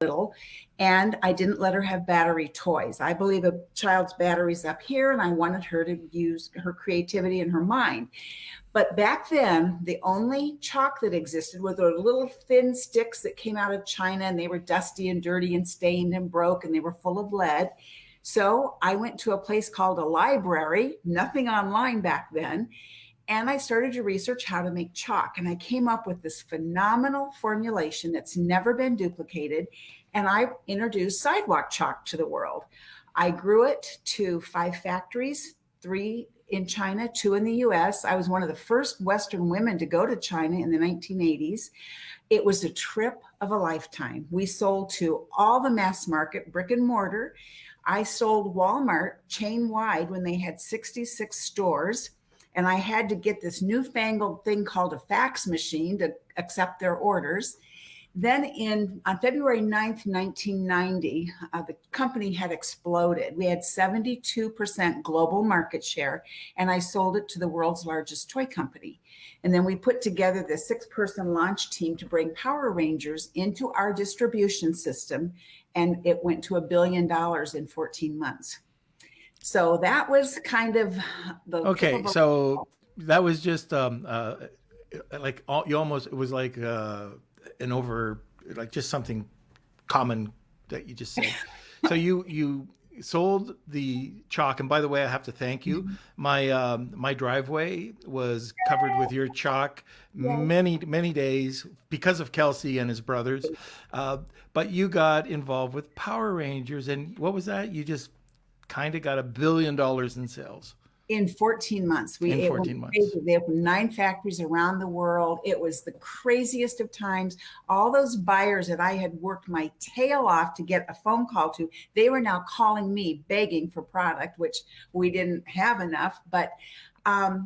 little, and I didn't let her have battery toys. I believe a child's battery's up here, and I wanted her to use her creativity and her mind. But back then, the only chalk that existed were the little thin sticks that came out of China, and they were dusty and dirty and stained and broke, and they were full of lead. So I went to a place called a library, nothing online back then, and I started to research how to make chalk. And I came up with this phenomenal formulation that's never been duplicated. And I introduced Sidewalk Chalk to the world. I grew it to 5 factories, 3 in China, 2 in the US. I was one of the first Western women to go to China in the 1980s. It was a trip of a lifetime. We sold to all the mass market, brick and mortar. I sold Walmart chain wide when they had 66 stores. And I had to get this newfangled thing called a fax machine to accept their orders. Then on February 9th, 1990, the company had exploded. We had 72% global market share, and I sold it to the world's largest toy company. And then we put together the 6-person launch team to bring Power Rangers into our distribution system, and it went to $1 billion in 14 months. So that was kind of the okay. So that was just like you almost, it was like like just something common that you just said. So you sold the chalk, and by the way, I have to thank you. My driveway was covered with your chalk many days because of Kelsey and his brothers. But you got involved with Power Rangers, and what was that? You just kind of got $1 billion in sales. In 14 months. In 14 months. They opened 9 factories around the world. It was the craziest of times. All those buyers that I had worked my tail off to get a phone call to, they were now calling me begging for product, which we didn't have enough. But I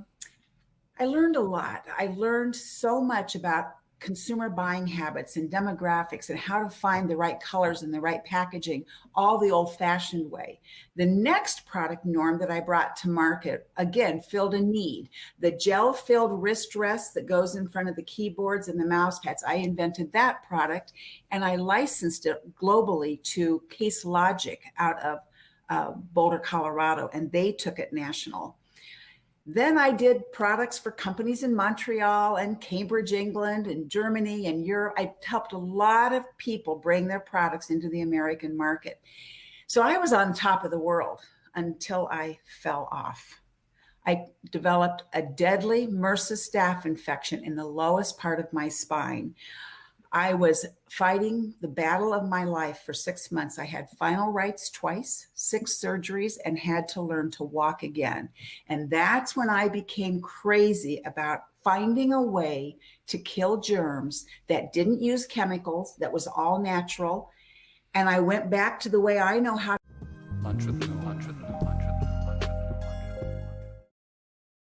learned a lot. I learned so much about consumer buying habits and demographics and how to find the right colors and the right packaging, all the old-fashioned way. The next product norm that I brought to market, again, filled a need. The gel-filled wrist rest that goes in front of the keyboards and the mouse pads. I invented that product, and I licensed it globally to Case Logic out of Boulder, Colorado, and they took it national. Then I did products for companies in Montreal and Cambridge, England, and Germany and Europe. I helped a lot of people bring their products into the American market. So I was on top of the world until I fell off. I developed a deadly MRSA staph infection in the lowest part of my spine. I was fighting the battle of my life for 6 months. I had final rites twice, 6 surgeries, and had to learn to walk again. And that's when I became crazy about finding a way to kill germs that didn't use chemicals, that was all natural. And I went back to the way I know how.